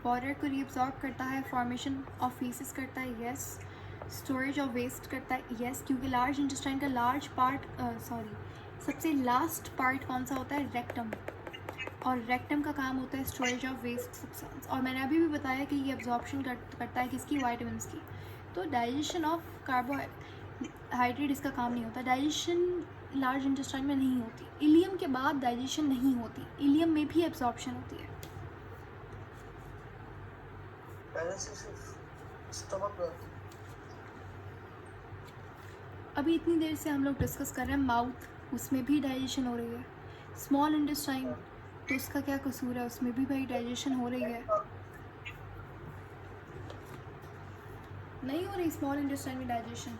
वाटर को रीअब्सॉर्ब करता है, फॉर्मेशन ऑफ फीसेस करता है, यस। स्टोरेज ऑफ वेस्ट करता है, यस, क्योंकि लार्ज इंटेस्टाइन का लार्ज पार्ट, सबसे लास्ट पार्ट कौन सा होता है, रेक्टम, और रेक्टम का काम होता है स्टोरेज ऑफ वेस्ट सब्सटेंस। और मैंने अभी भी बताया कि ये एब्जॉर्प्शन करता है किसकी, वाइटामिन्स की। तो डाइजेशन ऑफ हाइड्रेट इसका काम नहीं होता। डाइजेशन लार्ज इंटेस्टाइन में नहीं होती। इलियम के बाद डाइजेशन नहीं होती, इलियम में भी एब्जॉर्प्शन होती है। स्टमक में अभी इतनी देर से हम लोग डिस्कस कर रहे हैं माउथ, उसमें भी डाइजेशन हो रही है। स्मॉल इंटेस्टाइन तो उसका क्या कसूर है, उसमें भी भाई डाइजेशन हो रही है। नहीं हो रही स्मॉल इंटेस्टाइन में डाइजेशन।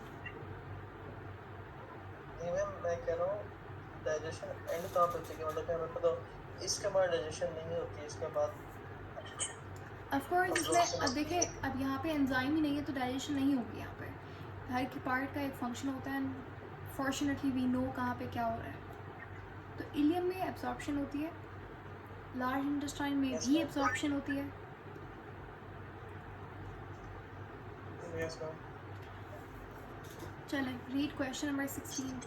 मैं कह रहा हूँ डाइजेशन एंड कहाँ पे होती है, मतलब कि हमें पता हो इसके बाद डाइजेशन नहीं होती, इसके बाद ऑफ कोर्स इसमें अब देखिए, अब यहाँ पे एंजाइम ही नहीं है तो डाइजेशन नहीं होगी। यहाँ पे हर की पार्ट का एक फंक्शन होता है, फॉर्चुनेटली वी नो कहाँ पे क्या हो रहा है। तो इलियम में एब्जॉर्प्शन होती है, लार्ज इंटेस्टाइन में भी एब्जॉर्प्शन होती है। चलें, read question number 16।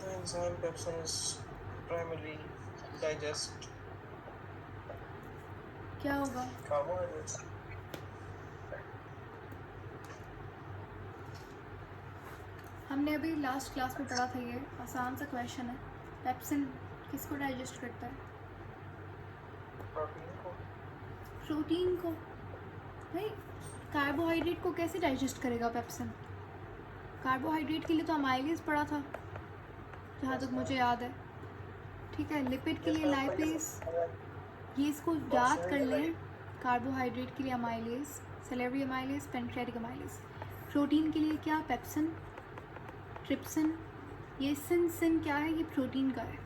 The enzyme pepsin is primarily digest क्या होगा? carbohydrates. हमने अभी लास्ट क्लास में पढ़ा था, ये आसान सा क्वेश्चन है। पेप्सिन किसको डाइजेस्ट करता है? प्रोटीन को। भाई कार्बोहाइड्रेट को कैसे डाइजेस्ट करेगा पेप्सिन? कार्बोहाइड्रेट के लिए तो अमाइलेज पढ़ा था जहाँ तक मुझे याद है। ठीक है, लिपिड के लिए लाइपेज, ये इसको याद कर लें। कार्बोहाइड्रेट के लिए amylase, salary amylase, pancreatic amylase. Protein के लिए क्या? Pepsin, trypsin. ये सिन क्या है? ये प्रोटीन का है।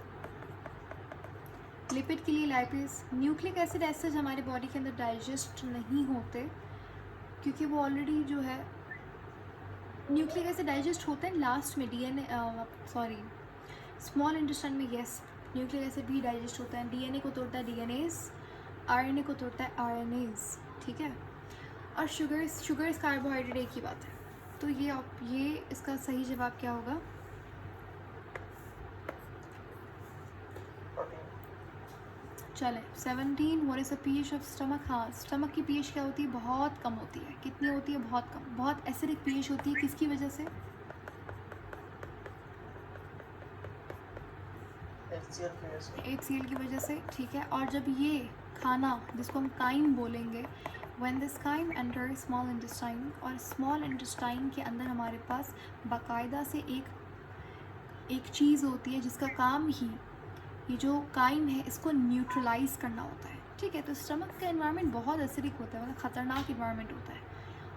लिपिड के लिए लाइपेज। न्यूक्लिक एसिड एसिड हमारे बॉडी के अंदर डाइजेस्ट नहीं होते क्योंकि वो ऑलरेडी जो है, न्यूक्लिक एसिड डाइजेस्ट होते हैं लास्ट में, डीएनए सॉरी स्मॉल इंटेस्टाइन में। यस, न्यूक्लिक एसिड भी डाइजेस्ट होता है। डीएनए को तोड़ता है डीएनएज, आरएनए को तोड़ता है आरएनएज। ठीक है, और शुगर्स कार्बोहाइड्रेट एक ही बात है। तो ये इसका सही जवाब क्या होगा? चले 17, what is the pH of stomach? हाँ, स्टमक की पीएच क्या होती है? बहुत कम होती है। कितनी होती है? बहुत कम। बहुत एसिडिक पीएच होती है। किसकी वजह से? HCl की वजह से। ठीक है, और जब ये खाना जिसको हम काइम बोलेंगे, when this chyme enter small intestine, और स्मॉल इंटेस्टाइन के अंदर हमारे पास बाकायदा से एक चीज़ होती है जिसका काम ही ये जो काइम है इसको न्यूट्रलाइज करना होता है। ठीक है, तो स्टमक का एनवायरनमेंट बहुत एसिडिक होता है, मतलब ख़तरनाक इन्वायरमेंट होता है।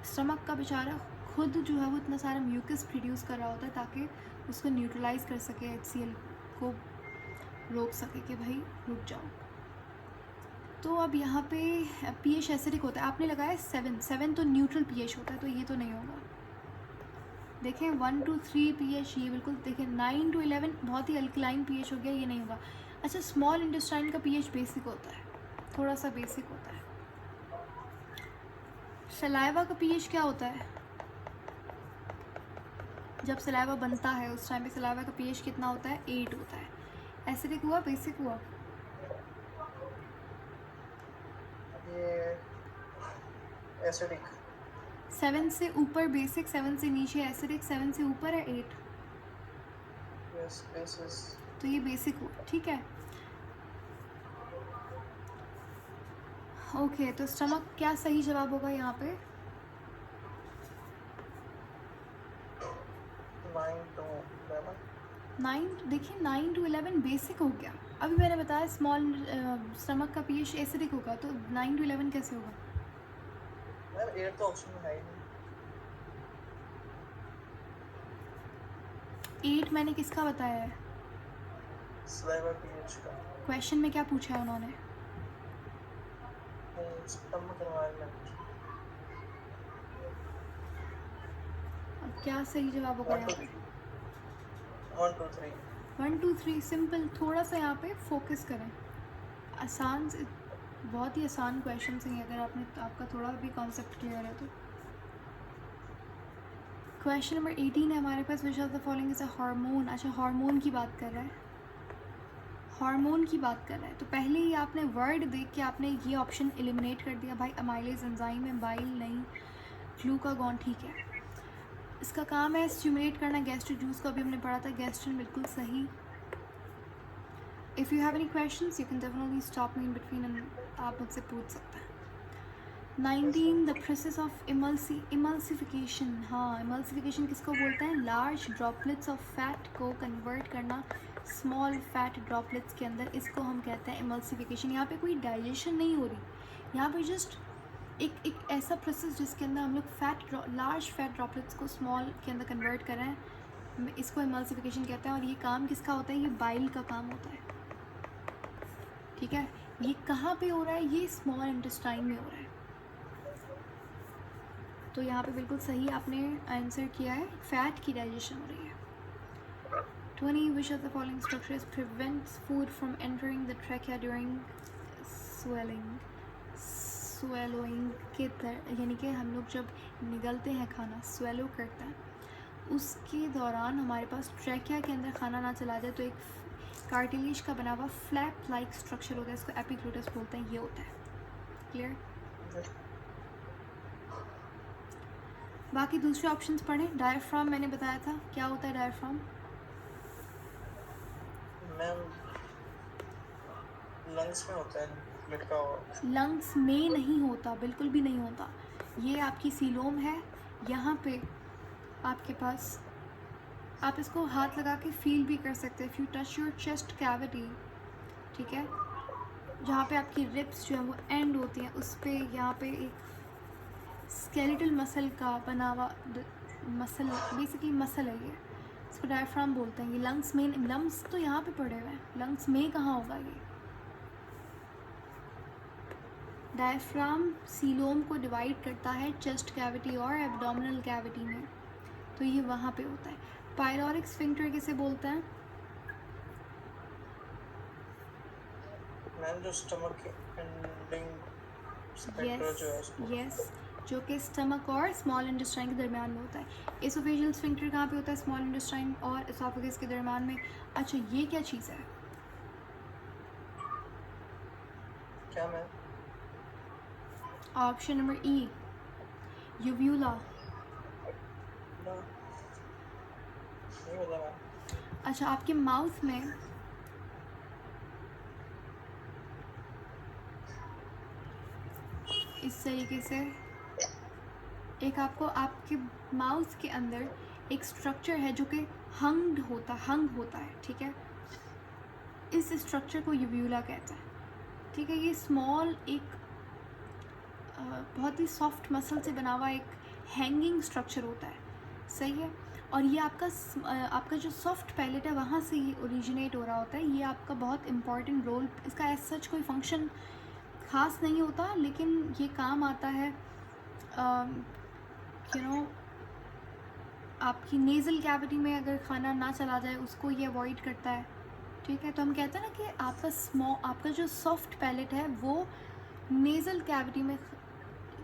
स्टमक का बेचारा खुद जो है वो इतना सारा म्यूकस प्रोड्यूस कर रहा होता है ताकि उसको न्यूट्रलाइज कर सके, HCl को रोक सके कि भाई रुक जाओ। तो अब यहाँ पे पीएच एसिडिक होता है। आपने लगाया 7 तो न्यूट्रल पीएच होता है, तो ये तो नहीं होगा। देखें 1 to 3 पीएच, ये बिल्कुल देखें। 9 to 11 बहुत ही अल्कलाइन पीएच हो गया, ये नहीं होगा। अच्छा, स्मॉल इंटेस्टाइन का पीएच बेसिक होता है, थोड़ा सा बेसिक होता है। सलाइवा का पीएच क्या होता है? जब सलाइवा बनता है उस टाइम पे सलाइवा का पीएच कितना होता है? 8 होता है। एसिडिक हुआ, बेसिक हुआ? एसिडिक। 7 से ऊपर बेसिक, 7 से नीचे एसिडिक, 7 से ऊपर है 8। Yes, basis. तो ये बेसिक हुआ। ठीक है, ओके। तो स्टमक क्या सही जवाब होगा यहाँ पे? 9 देखिए, 9 to 11 बेसिक हो गया। अभी मैंने बताया स्मॉल स्टमक का पीएच एसिडिक होगा, तो 9 to 11 कैसे होगा? यार 8 तो ऑप्शन में है ही नहीं। 8 मैंने किसका बताया है? सलाइवा पीएच का। क्वेश्चन में क्या पूछा है उन्होंने? Stomach environment. अब क्या सही जवाब होगा यहाँ पे? 1 2 3। 1 2 3 सिंपल। थोड़ा सा यहाँ पे फोकस करें। आसान से, बहुत ही आसान क्वेश्चन हैं अगर आपका थोड़ा भी कॉन्सेप्ट क्लियर है तो। क्वेश्चन नंबर 18 है हमारे पास, which of the following is a hormone. अच्छा, हार्मोन की बात कर रहा है, हार्मोन की बात कर रहा है। तो पहले ही आपने वर्ड देख के आपने ये ऑप्शन एलिमिनेट कर दिया। भाई अमाइलेज एंजाइम है, बाइल नहीं, ग्लूकागॉन। ठीक है, इसका काम है स्टिमुलेट करना गैस्ट्रिक जूस को, अभी हमने पढ़ा था गैस्ट्रिन, बिल्कुल सही। If you have any questions you can definitely stop me in between and आप मुझसे पूछ सकते हैं। 19 द प्रोसेस ऑफ इमल्सिफिकेशन। हाँ, इमल्सिफिकेशन किसको बोलते हैं? लार्ज ड्रॉपलेट्स ऑफ फैट को कन्वर्ट करना स्मॉल फैट ड्रॉपलेट्स के अंदर, इसको हम कहते हैं इमल्सिफिकेशन। यहाँ पे कोई डाइजेशन नहीं हो रही, यहाँ पे जस्ट एक ऐसा प्रोसेस जिसके अंदर हम लोग लार्ज फैट ड्रॉपलेट्स को स्मॉल के अंदर कन्वर्ट कर रहे हैं, इसको इमल्सिफिकेशन कहते हैं। और ये काम किसका होता है? ये बाइल का काम होता है, ठीक है। ये कहाँ पे हो रहा है? ये स्मॉल इंटेस्टाइन में हो रहा है। तो यहाँ पे बिल्कुल सही आपने आंसर किया है, फैट की डाइजेशन हो रही है। 20 विच of the following structures prevents food from entering the trachea during swallowing के यानी कि हम लोग जब निगलते हैं खाना, स्वेलो करते हैं, उसके दौरान हमारे पास ट्रैकिया के अंदर खाना ना चला जाए तो एक कार्टिलेज का बना हुआ फ्लैप लाइक स्ट्रक्चर होता है, इसको एपिग्लोटिस बोलते हैं, ये होता है। क्लियर? बाकी दूसरे ऑप्शंस पढ़ें। डायफ्राम मैंने बताया था, क्या होता है डायफ्राम? मैम लंग्स में होता है, लटका हुआ। लंग्स में नहीं होता, बिल्कुल भी नहीं होता। ये आपकी सीलोम है, यहाँ पे आपके पास, आप इसको हाथ लगा के फील भी कर सकते हैं। If you touch your chest cavity, ठीक है, जहाँ पे आपकी रिब्स जो है वो एंड होती हैं, उस पर यहाँ पे एक स्केलेटल मसल का बना हुआ मसल, बेसिकली मसल है ये, इसको डायफ्राम बोलते हैं। ये लंग्स में, लंग्स तो यहाँ पे पड़े हुए हैं, लंग्स में कहाँ होगा ये? डायफ्राम सीलोम को डिवाइड करता है चेस्ट कैविटी और एब्डोमिनल कैविटी में, तो ये वहाँ पे होता है। पायलोरिक स्फिंक्टर किसे बोलते हैं? मैम जो स्टमक के एंडिंग स्फिंक्टर जो है उसको। यस, जो कि स्टमक और स्मॉल इंटेस्टाइन के दरमियान में होता है। एसोफेजियल स्फिंक्टर कहाँ पे होता है? स्मॉल इंटेस्टाइन और एसोफेगस के दरमियान में। अच्छा, ये क्या चीज़ है? क्या मैम? ऑप्शन नंबर ई, यूव्यूला। नहीं पता मैम। अच्छा, आपके माउथ में इस तरीके से एक आपको आपके माउथ के अंदर एक स्ट्रक्चर है जो कि हंग होता है, ठीक है। इस स्ट्रक्चर को यूव्यूला कहते हैं, ठीक है। ये स्मॉल एक बहुत ही सॉफ्ट मसल से बना हुआ एक हैंगिंग स्ट्रक्चर होता है, सही है। और ये आपका जो सॉफ्ट पैलेट है वहाँ से ये ओरिजिनेट हो रहा होता है। ये आपका बहुत इम्पॉर्टेंट रोल, इसका एज सच कोई फंक्शन ख़ास नहीं होता, लेकिन ये काम आता है यू नो आपकी नेज़ल कैविटी में अगर खाना ना चला जाए उसको ये अवॉइड करता है, ठीक है। तो हम कहते हैं ना कि आपका जो सॉफ्ट पैलेट है वो नेज़ल कैविटी में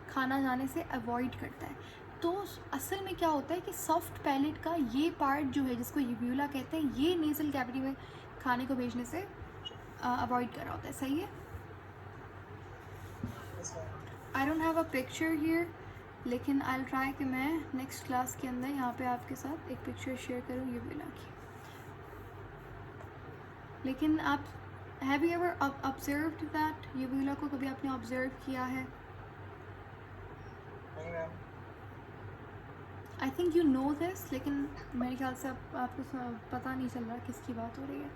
खाना जाने से अवॉइड करता है। तो असल में क्या होता है कि सॉफ्ट पैलेट का ये पार्ट जो है जिसको यूव्यूला कहते हैं, ये नेज़ल कैविटी में खाने को भेजने से अवॉइड कर रहा होता है, सही है। I don't have a picture here, लेकिन आई विल ट्राई कि मैं नेक्स्ट क्लास के अंदर यहाँ पे आपके साथ एक पिक्चर शेयर करूँ यूव्यूला की। लेकिन आप have you ever observed that? यूव्यूला को कभी आपने ऑब्जर्व किया है? नहीं ma'am. I think you know this, लेकिन मेरे ख्याल से आपको पता नहीं चल रहा किसकी बात हो रही है।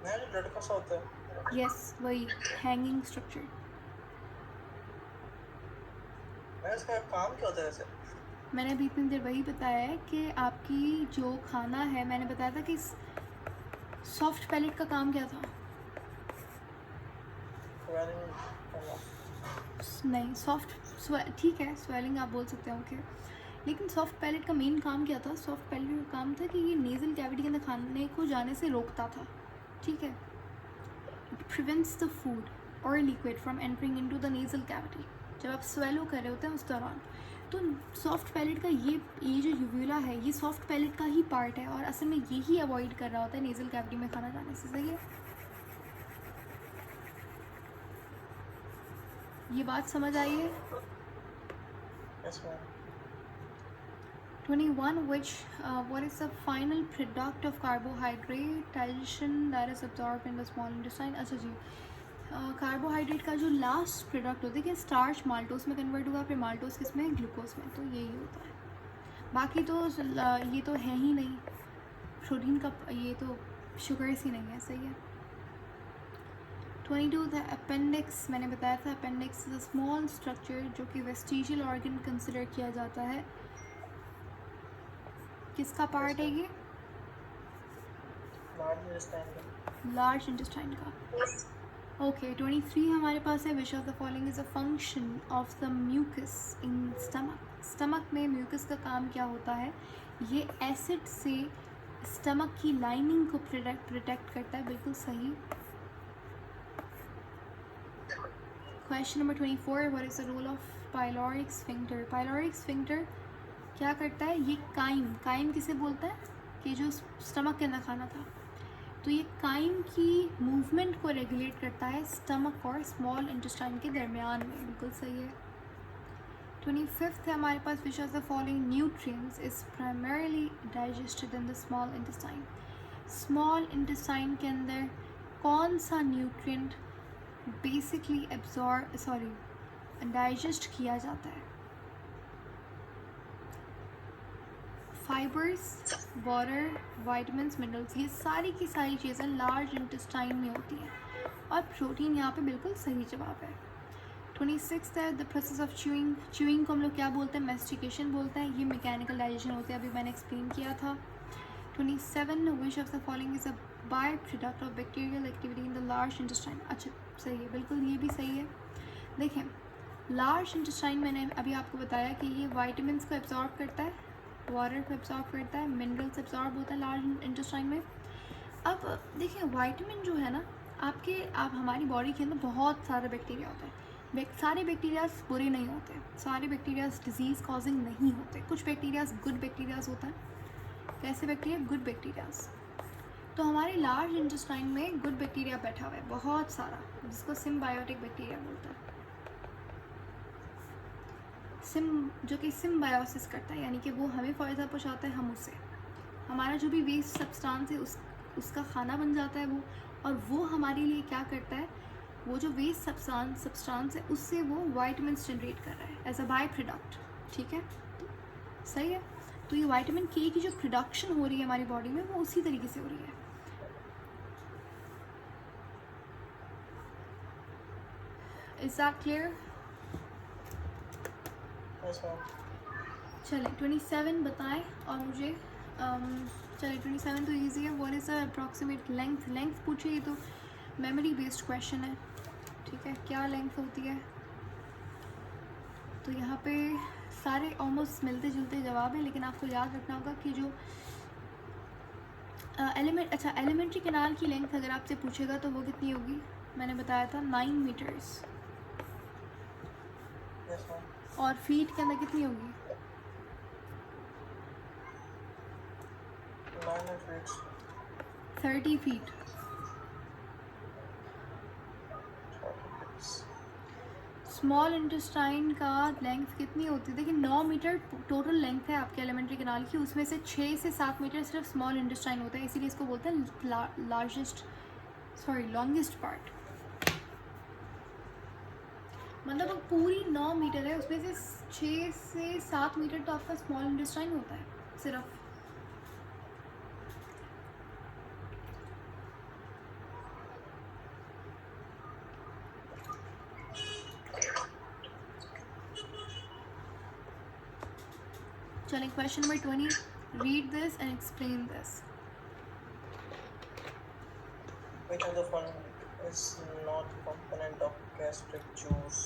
मैम जो लटका सा होता है। यस, वही हैंगिंग स्ट्रक्चर। मैम इसका काम क्या होता है वैसे? मैंने अभी इतनी देर वही बताया है कि आपकी जो खाना है, मैंने बताया था कि सॉफ्ट पैलेट का काम क्या था? नहीं, ठीक है, स्वेलिंग आप बोल सकते हैं, ओके। लेकिन सॉफ्ट पैलेट का मेन काम क्या था? सॉफ्ट पैलेट का काम था कि ये नेज़ल कैविटी के अंदर खाने को जाने से रोकता था, ठीक है। इट प्रिवेंट्स द फूड और liquid from entering into the nasal cavity, जब आप स्वेलो कर रहे होते हैं उस दौरान। तो सॉफ्ट पैलेट का ये जो यूव्यूला है ये सॉफ्ट पैलेट का ही पार्ट है और असल में यही अवॉइड कर रहा होता है नेज़ल कैविटी में खाना जाने से, सही है। ये बात समझ आई है? Yes, ma'am. 21 which what is the final product of carbohydrate digestion that is absorbed in the small intestine. अच्छा जी, कार्बोहाइड्रेट का जो लास्ट प्रोडक्ट होता है कि स्टार्च माल्टोस में कन्वर्ट होगा, फिर माल्टोस किस में, ग्लूकोज में, तो यही होता है। बाकी तो ये तो है ही नहीं, प्रोटीन का ये तो शुगर्स ही नहीं है, सही है। 22 द अपेंडिक्स, मैंने बताया था appendix is a small structure जो कि वेस्टिजियल ऑर्गन कंसिडर किया जाता है। किसका पार्ट है ये? लार्ज इंटेस्टाइन का। ओके 23 हमारे पास है which of the following is a function of the mucus in stomach. Stomach में म्यूकस का काम क्या होता है? ये एसिड से स्टमक की लाइनिंग को प्रोटेक्ट करता है, बिल्कुल सही। Question number 24 what is the role of pyloric sphincter. Pyloric sphincter क्या करता है? ये काइम किसे बोलता है? कि जो स्टमक के अंदर खाना था, तो ये काइम की मूवमेंट को रेगुलेट करता है स्टमक और स्मॉल इंटेस्टाइन के दरमियान में, बिल्कुल सही है। 25 है हमारे पास which of the following nutrients is primarily digested in the small intestine. Small intestine के अंदर कौन सा न्यूट्रिएंट बेसिकली डाइजेस्ट किया जाता है? फाइबर्स, वाटर, वाइटमिन्स, मिनरल्स, ये सारी की सारी चीज़ें लार्ज इंटेस्टाइन में होती हैं, और प्रोटीन यहाँ पे बिल्कुल सही जवाब है। 26 है द प्रोसेस ऑफ च्यूइंग को हम लोग क्या बोलते हैं? मेस्टिकेशन बोलते हैं। ये मैकेनिकल डाइजेशन होती है, अभी मैंने एक्सप्लेन किया था। 27 विच of the following is a by product of bacterial activity in the large intestine. अच्छा सही है, बिल्कुल ये भी सही है। देखें लार्ज इंटेस्टाइन मैंने अभी आपको बताया कि ये वाइटामिन को एब्जॉर्ब करता है, वाटर को एब्जॉर्ब करता है, मिनरल्स एब्जॉर्ब होता है लार्ज इंटेस्टाइन में। अब देखिए वाइटामिन जो है ना, आप हमारी बॉडी के अंदर बहुत सारे बैक्टीरिया होते हैं। सारे बैक्टीरियाज बुरे नहीं होते, सारे बैक्टीरियाज डिजीज़ कॉजिंग नहीं होते, कुछ बैक्टीरियाज गुड बैक्टीरियाज होता है। कैसे बैक्टीरिया? Good bacterias. तो हमारे लार्ज इंटेस्टाइन में गुड बैक्टीरिया बैठा हुआ है बहुत सारा, जिसको सिम्बायोटिक बैक्टीरिया बोलता है। जो कि सिम्बायोसिस करता है, यानी कि वो हमें फ़ायदा पहुँचाता है, हम उससे, हमारा जो भी वेस्ट सब्सटेंस है उसका खाना बन जाता है वो, और वो हमारे लिए क्या करता है? वो जो वेस्ट सब्सटेंस है उससे वो वाइटामिन जनरेट कर रहा है एज अ बाय प्रोडक्ट, ठीक है, तो सही है। तो ये विटामिन के की जो प्रोडक्शन हो रही है हमारी बॉडी में वो उसी तरीके से हो रही है। Is that clear? चलिए 27 बताएं और मुझे चलिए 27 तो इजी है। What is the approximate length पूछे, ये तो मेमोरी बेस्ड क्वेश्चन है, ठीक है। क्या लेंथ होती है? तो यहाँ पे सारे ऑलमोस्ट मिलते जुलते जवाब हैं, लेकिन आपको याद रखना होगा कि जो एलिमेंट्री कैनाल की लेंथ अगर आपसे पूछेगा तो वो कितनी होगी? मैंने बताया था 9 मीटर्स। और फीट के अंदर कितनी होगी? 30 फीट। स्मॉल इंटेस्टाइन का लेंथ कितनी होती है? देखिए 9 मीटर टोटल लेंथ है आपके एलिमेंट्री कैनाल की, उसमें से 6 से 7 मीटर सिर्फ स्मॉल इंटेस्टाइन होता है, इसीलिए इसको बोलते हैं लॉन्गेस्ट पार्ट। मतलब अब पूरी 9 मीटर है, उसमें से 6 से 7 मीटर तो आपका स्मॉल इंटेस्टाइन होता है सिर्फ। चलिए question number 20, read this and explain this. Which of the following is not a component of gastric juice?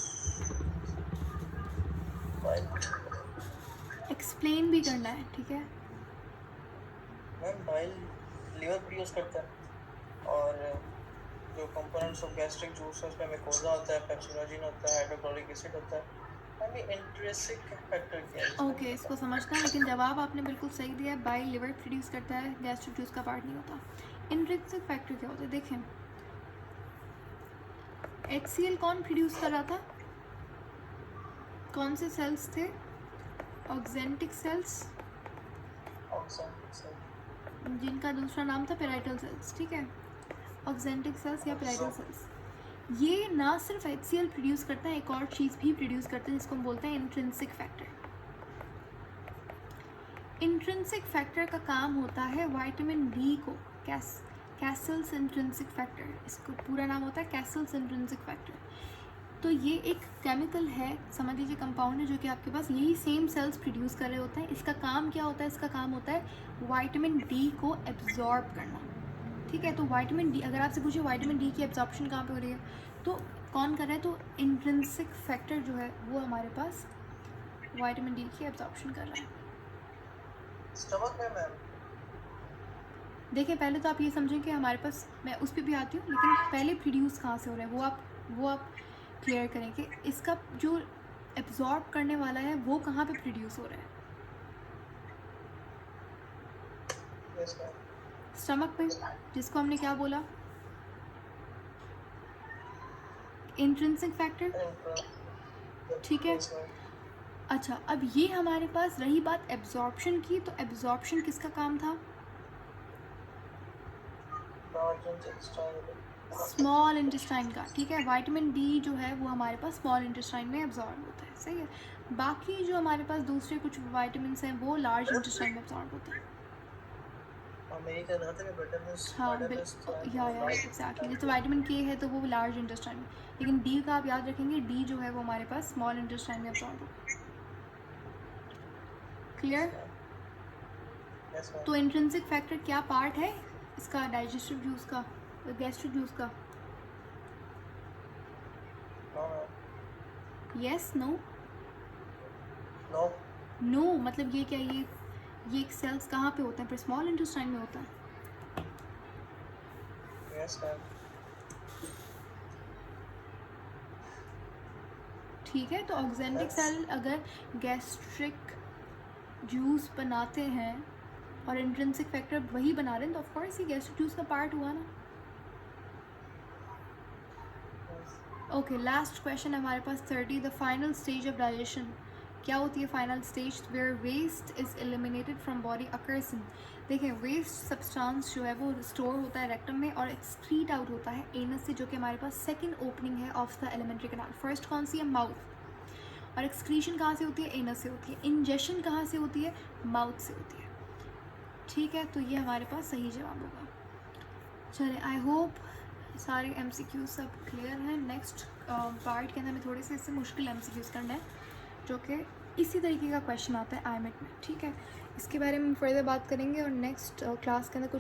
Right. Explain भी करना है, ठीक है। मैम बाइल लीवर प्रोड्यूस करता है, और जो कंपोनेंट्स ऑफ गैस्ट्रिक जूस है उसमें मिकोजा होता है, पेप्सिनोजिन होता है, हाइड्रोक्लोरिक एसिड होता है। अभी इंट्रिंसिक फैक्टर क्या है? ओके इसको समझना है, लेकिन जवाब आपने बिल्कुल सही दिया है। बाइल लिवर प्रोड्यूस करता है, गैस्ट्रिक जूस का पार्ट नहीं होता। इंट्रिंसिक फैक्टर क्या होता है? देखें HCl कौन प्रोड्यूस कर रहा था? कौन से सेल्स थे? ऑक्जेंटिक सेल्स, ऑक्जेंटिक सेल, जिनका दूसरा नाम था पेराइटल सेल्स, ठीक है, ऑक्जेंटिक सेल्स या पेराइटल सेल्स। ये ना सिर्फ HCl प्रोड्यूस करता है, एक और चीज़ भी प्रोड्यूस करता है जिसको हम बोलते हैं इंट्रिंसिक फैक्टर। इंट्रिंसिक फैक्टर का काम होता है विटामिन डी को, कैसल्स इंट्रिंसिक फैक्टर, इसको पूरा नाम होता है कैसल्स इंट्रिंसिक फैक्टर। तो ये एक केमिकल है, समझ लीजिए कंपाउंड है, जो कि आपके पास यही सेम सेल्स प्रोड्यूस कर रहे होते हैं। इसका काम क्या होता है? इसका काम होता है विटामिन डी को एब्जॉर्ब करना, ठीक है। तो विटामिन डी, अगर आपसे पूछे विटामिन डी की एब्जॉर्प्शन कहाँ पे हो रही है, तो कौन कर रहा है? तो इंट्रिंसिक फैक्टर जो है वो हमारे पास विटामिन डी की एब्जॉर्प्शन कर रहा है। स्टमक में मैम। देखिए पहले तो आप ये समझें कि हमारे पास, मैं उस पर भी आती हूँ, लेकिन पहले प्रोड्यूस कहाँ से हो रहा है वो आप क्लियर करें कि इसका जो एब्जॉर्ब करने वाला है वो कहाँ पे प्रोड्यूस हो रहा है। Yes ma'am. स्टमक में, जिसको हमने क्या बोला? इंट्रिंसिक फैक्टर, ठीक है। अच्छा, अब ये हमारे पास रही बात एब्जॉर्प्शन की, तो एब्जॉर्प्शन किसका काम था? स्मॉल इंटेस्टाइन का, ठीक है। विटामिन डी जो है वो हमारे पास स्मॉल इंटेस्टाइन में एब्जॉर्ब होता है, सही है। बाकी जो हमारे पास दूसरे कुछ विटामिन हैं वो लार्ज इंटेस्टाइन में एब्जॉर्ब होते हैं। हाँ एग्जैक्टली, जैसे विटामिन के है तो वो लार्ज इंटेस्टाइन में, लेकिन डी का आप याद रखेंगे, डी जो है वो हमारे पास स्मॉल इंटेस्टाइन में एब्जॉर्ब होता है। क्लियर? तो इंट्रिंसिक फैक्टर क्या पार्ट है इसका? डाइजेस्टिव जूस का, गैस्ट्रिक जूस का? Yes, no? नो मतलब ये क्या, ये सेल्स कहाँ पे होते हैं? फिर स्मॉल इंटेस्टाइन में होता है। Yes ma'am. ठीक है, तो ऑक्जेंटिक सेल अगर गैस्ट्रिक जूस बनाते हैं और इंट्रिंसिक फैक्टर वही बना रहे हैं, तो ऑफ कोर्स ये गैस्ट्रिक जूस का पार्ट हुआ ना। ओके, लास्ट क्वेश्चन हमारे पास 30, the final stage of digestion क्या होती है? Final stage where waste is eliminated from body occurs in. देखिए वेस्ट सब्सटेंस जो है वो स्टोर होता है रेक्टम में और एक्सक्रीट आउट होता है एनस से, जो कि हमारे पास सेकंड ओपनिंग है of the alimentary canal. First कौन सी है? माउथ। और एक्सक्रीशन कहाँ से होती है? एनस से होती है। इंजेशन कहाँ से होती है? माउथ से होती है, ठीक है। तो ये हमारे पास सही जवाब होगा। चलिए, आई होप सारे MCQ सब क्लियर हैं। नेक्स्ट पार्ट के अंदर हमें थोड़े से इससे मुश्किल MCQs करना है, जो कि इसी तरीके का क्वेश्चन आता है IMET में, ठीक है। इसके बारे में फर्दर बात करेंगे और नेक्स्ट क्लास के अंदर कुछ